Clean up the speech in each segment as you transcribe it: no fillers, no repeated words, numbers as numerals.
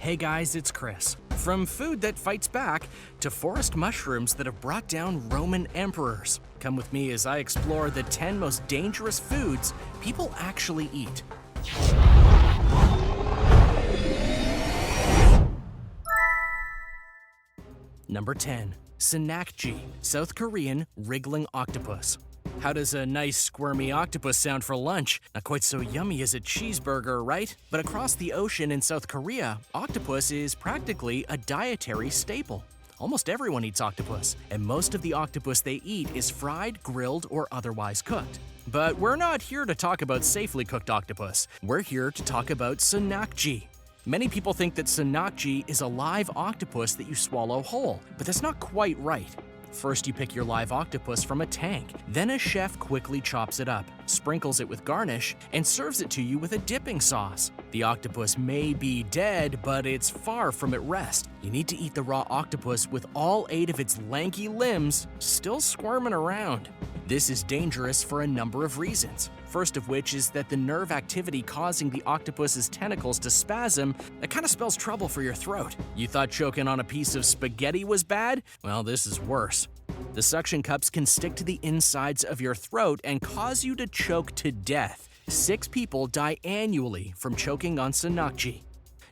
Hey guys, it's Chris. From food that fights back to forest mushrooms that have brought down Roman emperors. Come with me as I explore the 10 most dangerous foods people actually eat. Number 10. Sannakji, South Korean wriggling octopus. How does a nice squirmy octopus sound for lunch? Not quite so yummy as a cheeseburger, right? But across the ocean in South Korea, octopus is practically a dietary staple. Almost everyone eats octopus, and most of the octopus they eat is fried, grilled, or otherwise cooked. But we're not here to talk about safely cooked octopus. We're here to talk about Sannakji. Many people think that Sannakji is a live octopus that you swallow whole, but that's not quite right. First, you pick your live octopus from a tank. Then a chef quickly chops it up, sprinkles it with garnish, and serves it to you with a dipping sauce. The octopus may be dead, but it's far from at rest. You need to eat the raw octopus with all 8 of its lanky limbs still squirming around. This is dangerous for a number of reasons. First of which is that the nerve activity causing the octopus's tentacles to spasm, that kind of spells trouble for your throat. You thought choking on a piece of spaghetti was bad? Well, this is worse. The suction cups can stick to the insides of your throat and cause you to choke to death. 6 people die annually from choking on Sannakji.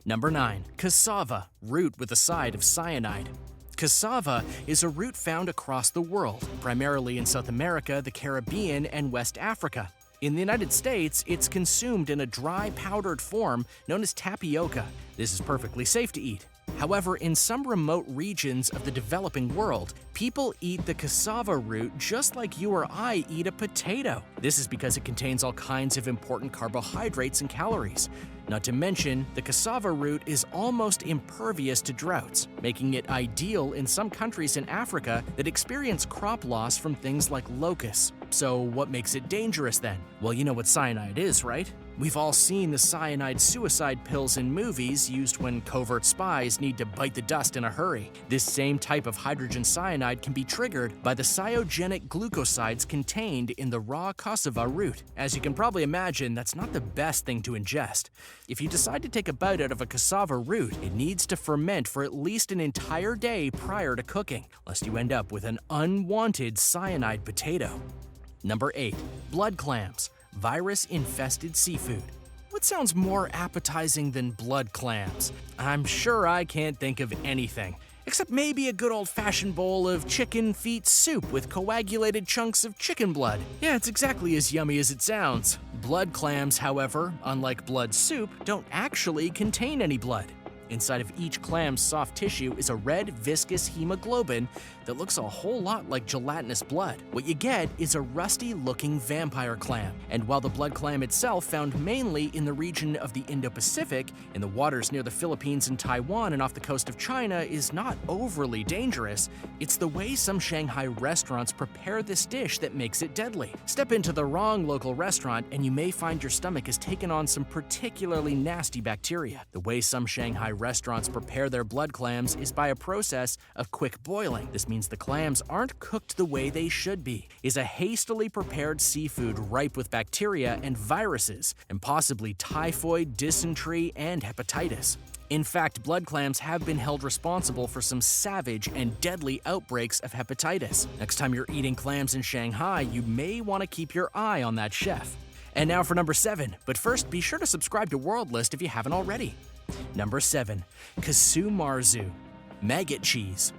Number 9. Cassava Root with a side of cyanide. Cassava is a root found across the world, primarily in South America, the Caribbean, and West Africa. In the United States, it's consumed in a dry powdered form known as tapioca. This is perfectly safe to eat. However, in some remote regions of the developing world, people eat the cassava root just like you or I eat a potato. This is because it contains all kinds of important carbohydrates and calories. Not to mention, the cassava root is almost impervious to droughts, making it ideal in some countries in Africa that experience crop loss from things like locusts. So what makes it dangerous then? Well, you know what cyanide is, right? We've all seen the cyanide suicide pills in movies used when covert spies need to bite the dust in a hurry. This same type of hydrogen cyanide can be triggered by the cyanogenic glucosides contained in the raw cassava root. As you can probably imagine, that's not the best thing to ingest. If you decide to take a bite out of a cassava root, it needs to ferment for at least an entire day prior to cooking, lest you end up with an unwanted cyanide potato. Number 8. Blood clams. Virus-infested seafood. What sounds more appetizing than blood clams? I'm sure I can't think of anything, except maybe a good old-fashioned bowl of chicken feet soup with coagulated chunks of chicken blood. Yeah, it's exactly as yummy as it sounds. Blood clams, however, unlike blood soup, don't actually contain any blood. Inside of each clam's soft tissue is a red, viscous hemoglobin that looks a whole lot like gelatinous blood. What you get is a rusty-looking vampire clam. And while the blood clam itself, found mainly in the region of the Indo-Pacific, in the waters near the Philippines and Taiwan and off the coast of China, is not overly dangerous, it's the way some Shanghai restaurants prepare this dish that makes it deadly. Step into the wrong local restaurant and you may find your stomach has taken on some particularly nasty bacteria. The way some Shanghai restaurants prepare their blood clams is by a process of quick boiling. This means the clams aren't cooked the way they should be. Is a hastily prepared seafood ripe with bacteria and viruses, and possibly typhoid, dysentery, and hepatitis. In fact, blood clams have been held responsible for some savage and deadly outbreaks of hepatitis. Next time you're eating clams in Shanghai, you may want to keep your eye on that chef. And now for number 7, but first be sure to subscribe to World List if you haven't already. Number 7. Marzu, Maggot cheese.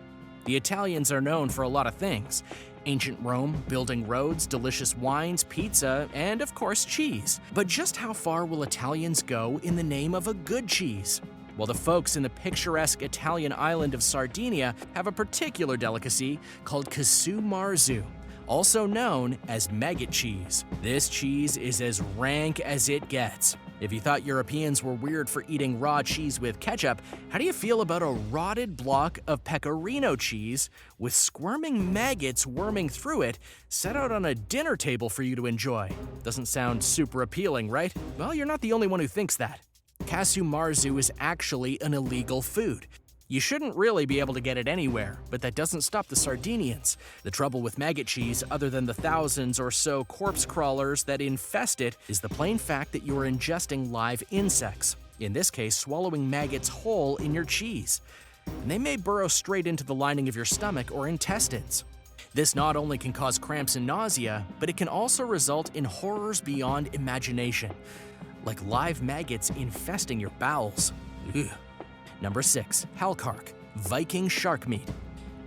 The Italians are known for a lot of things. Ancient Rome, building roads, delicious wines, pizza, and of course cheese. But just how far will Italians go in the name of a good cheese? Well, the folks in the picturesque Italian island of Sardinia have a particular delicacy called Marzu, also known as maggot cheese. This cheese is as rank as it gets. If you thought Europeans were weird for eating raw cheese with ketchup, how do you feel about a rotted block of pecorino cheese with squirming maggots worming through it set out on a dinner table for you to enjoy? Doesn't sound super appealing, right? Well, you're not the only one who thinks that. Marzu is actually an illegal food. You shouldn't really be able to get it anywhere, but that doesn't stop the Sardinians. The trouble with maggot cheese, other than the thousands or so corpse crawlers that infest it, is the plain fact that you are ingesting live insects. in this case swallowing maggots whole in your cheese. And they may burrow straight into the lining of your stomach or intestines. This not only can cause cramps and nausea, but it can also result in horrors beyond imagination, like live maggots infesting your bowels. Ugh. Number 6. Halkar, Viking shark meat.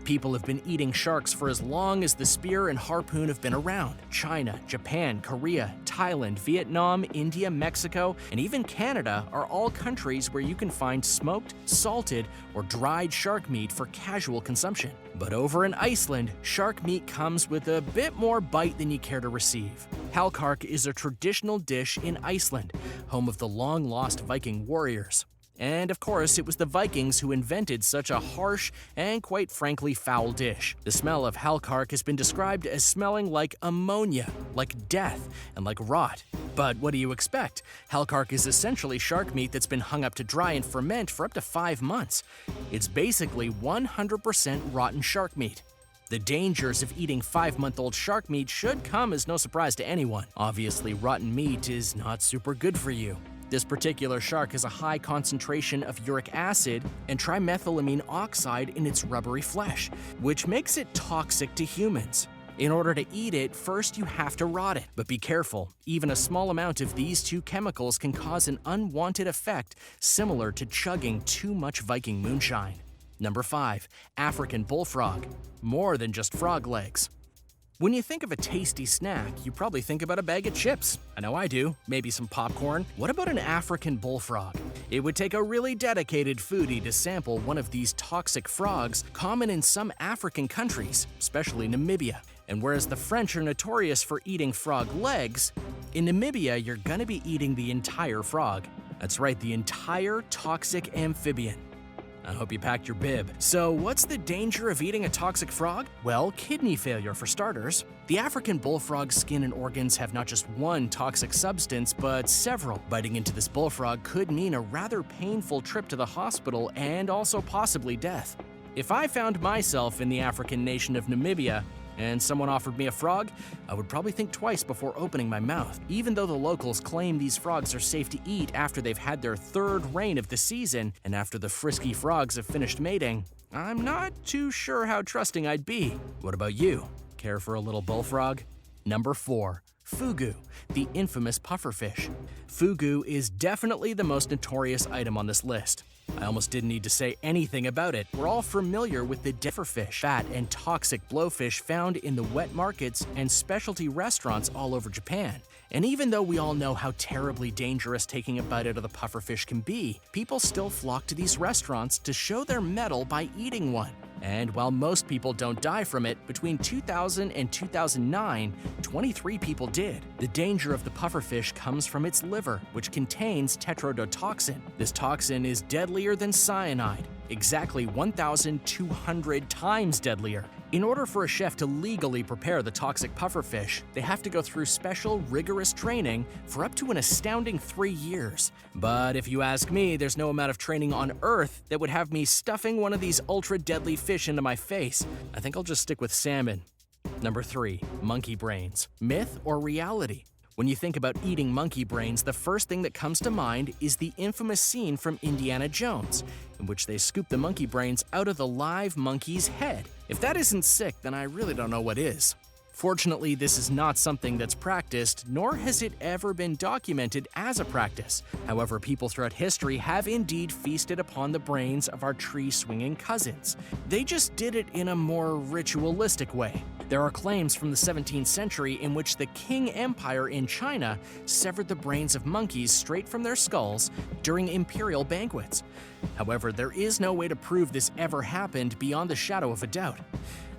People have been eating sharks for as long as the spear and harpoon have been around. China, Japan, Korea, Thailand, Vietnam, India, Mexico, and even Canada are all countries where you can find smoked, salted, or dried shark meat for casual consumption. But over in Iceland, shark meat comes with a bit more bite than you care to receive. Halkar is a traditional dish in Iceland, home of the long-lost Viking warriors. And of course, it was the Vikings who invented such a harsh and quite frankly foul dish. The smell of Halkar has been described as smelling like ammonia, like death, and like rot. But what do you expect? Halkar is essentially shark meat that's been hung up to dry and ferment for up to 5 months. It's basically 100% rotten shark meat. The dangers of eating 5-month-old shark meat should come as no surprise to anyone. Obviously, rotten meat is not super good for you. This particular shark has a high concentration of uric acid and trimethylamine oxide in its rubbery flesh, which makes it toxic to humans. In order to eat it, first you have to rot it. But be careful, even a small amount of these two chemicals can cause an unwanted effect similar to chugging too much Viking moonshine. Number 5. African bullfrog. More than just frog legs. When you think of a tasty snack, you probably think about a bag of chips. I know I do. Maybe some popcorn. What about an African bullfrog? It would take a really dedicated foodie to sample one of these toxic frogs common in some African countries, especially Namibia. And whereas the French are notorious for eating frog legs, in Namibia you're gonna be eating the entire frog. That's right, the entire toxic amphibian. I hope you packed your bib. So what's the danger of eating a toxic frog? Well, kidney failure for starters. The African bullfrog's skin and organs have not just one toxic substance, but several. Biting into this bullfrog could mean a rather painful trip to the hospital and also possibly death. If I found myself in the African nation of Namibia, and someone offered me a frog, I would probably think twice before opening my mouth. Even though the locals claim these frogs are safe to eat after they've had their 3rd rain of the season and after the frisky frogs have finished mating, I'm not too sure how trusting I'd be. What about you? Care for a little bullfrog? Number 4. Fugu, the infamous pufferfish. Fugu is definitely the most notorious item on this list. I almost didn't need to say anything about it. We're all familiar with the pufferfish, fat and toxic blowfish found in the wet markets and specialty restaurants all over Japan. And even though we all know how terribly dangerous taking a bite out of the pufferfish can be, people still flock to these restaurants to show their mettle by eating one. And while most people don't die from it, between 2000 and 2009, 23 people did. The danger of the pufferfish comes from its liver, which contains tetrodotoxin. This toxin is deadlier than cyanide, exactly 1,200 times deadlier. In order for a chef to legally prepare the toxic pufferfish, they have to go through special, rigorous training for up to an astounding 3 years. But if you ask me, there's no amount of training on Earth that would have me stuffing one of these ultra-deadly fish into my face. I think I'll just stick with salmon. Number 3. Monkey brains. Myth or reality? When you think about eating monkey brains, the first thing that comes to mind is the infamous scene from Indiana Jones, in which they scoop the monkey brains out of the live monkey's head. If that isn't sick, then I really don't know what is. Fortunately, this is not something that's practiced, nor has it ever been documented as a practice. However, people throughout history have indeed feasted upon the brains of our tree-swinging cousins. They just did it in a more ritualistic way. There are claims from the 17th century in which the Qing Empire in China severed the brains of monkeys straight from their skulls during imperial banquets. However, there is no way to prove this ever happened beyond the shadow of a doubt.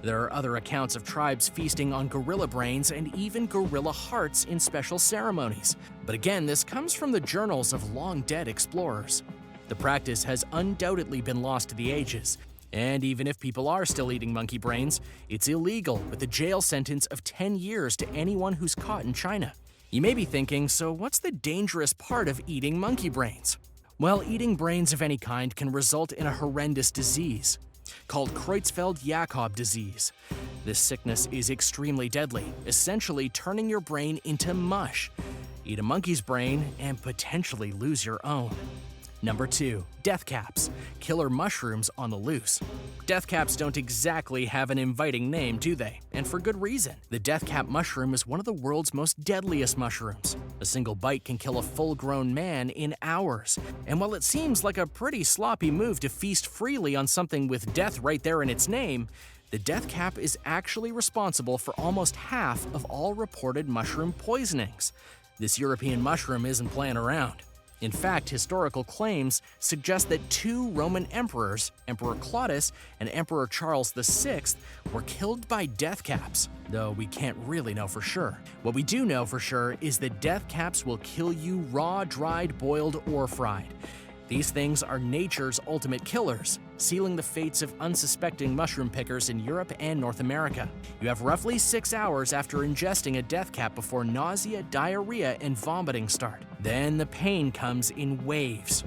There are other accounts of tribes feasting on gorilla brains and even gorilla hearts in special ceremonies. But again, this comes from the journals of long-dead explorers. The practice has undoubtedly been lost to the ages. And even if people are still eating monkey brains, it's illegal with a jail sentence of 10 years to anyone who's caught in China. You may be thinking, so what's the dangerous part of eating monkey brains? Well, eating brains of any kind can result in a horrendous disease called Creutzfeldt-Jakob disease. This sickness is extremely deadly, essentially turning your brain into mush. Eat a monkey's brain and potentially lose your own. Number 2. Death caps, killer mushrooms on the loose. Death caps don't exactly have an inviting name, do they? And for good reason. The death cap mushroom is one of the world's most deadliest mushrooms. A single bite can kill a full-grown man in hours. And while it seems like a pretty sloppy move to feast freely on something with death right there in its name, the death cap is actually responsible for almost half of all reported mushroom poisonings. This European mushroom isn't playing around. In fact, historical claims suggest that 2 Roman emperors, Emperor Claudius and Emperor Charles VI, were killed by death caps, though we can't really know for sure. What we do know for sure is that death caps will kill you raw, dried, boiled, or fried. These things are nature's ultimate killers, sealing the fates of unsuspecting mushroom pickers in Europe and North America. You have roughly 6 hours after ingesting a death cap before nausea, diarrhea, and vomiting start. Then the pain comes in waves.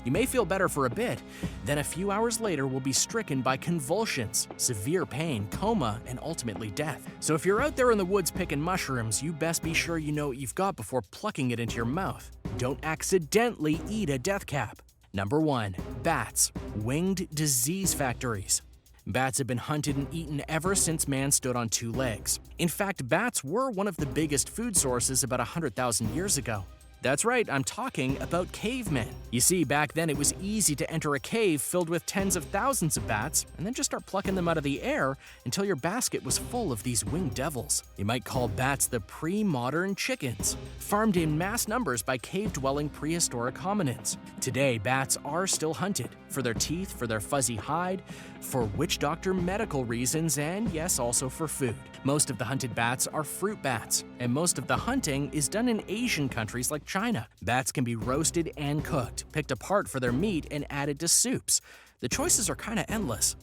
You may feel better for a bit, then a few hours later will be stricken by convulsions, severe pain, coma, and ultimately death. So if you're out there in the woods picking mushrooms, you best be sure you know what you've got before plucking it into your mouth. Don't accidentally eat a death cap. Number 1. Bats, winged disease factories. Bats have been hunted and eaten ever since man stood on 2 legs. In fact, bats were one of the biggest food sources about 100,000 years ago. That's right, I'm talking about cavemen. You see, back then it was easy to enter a cave filled with tens of thousands of bats and then just start plucking them out of the air until your basket was full of these winged devils. You might call bats the pre-modern chickens, farmed in mass numbers by cave-dwelling prehistoric hominins. Today, bats are still hunted for their teeth, for their fuzzy hide, for witch doctor medical reasons, and yes, also for food. Most of the hunted bats are fruit bats, and most of the hunting is done in Asian countries like China. Bats can be roasted and cooked, picked apart for their meat, and added to soups. The choices are kind of endless.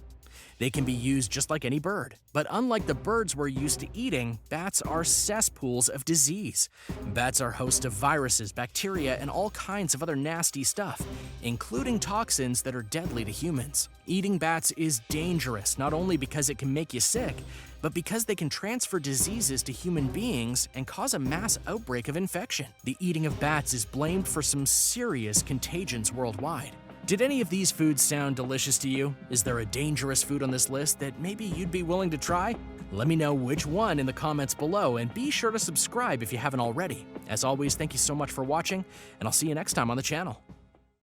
They can be used just like any bird, but unlike the birds we're used to eating, bats are cesspools of disease. Bats are hosts of viruses, bacteria, and all kinds of other nasty stuff, including toxins that are deadly to humans. Eating bats is dangerous, not only because it can make you sick, but because they can transfer diseases to human beings and cause a mass outbreak of infection. The eating of bats is blamed for some serious contagions worldwide. Did any of these foods sound delicious to you? Is there a dangerous food on this list that maybe you'd be willing to try? Let me know which one in the comments below, and be sure to subscribe if you haven't already. As always, thank you so much for watching, and I'll see you next time on the channel.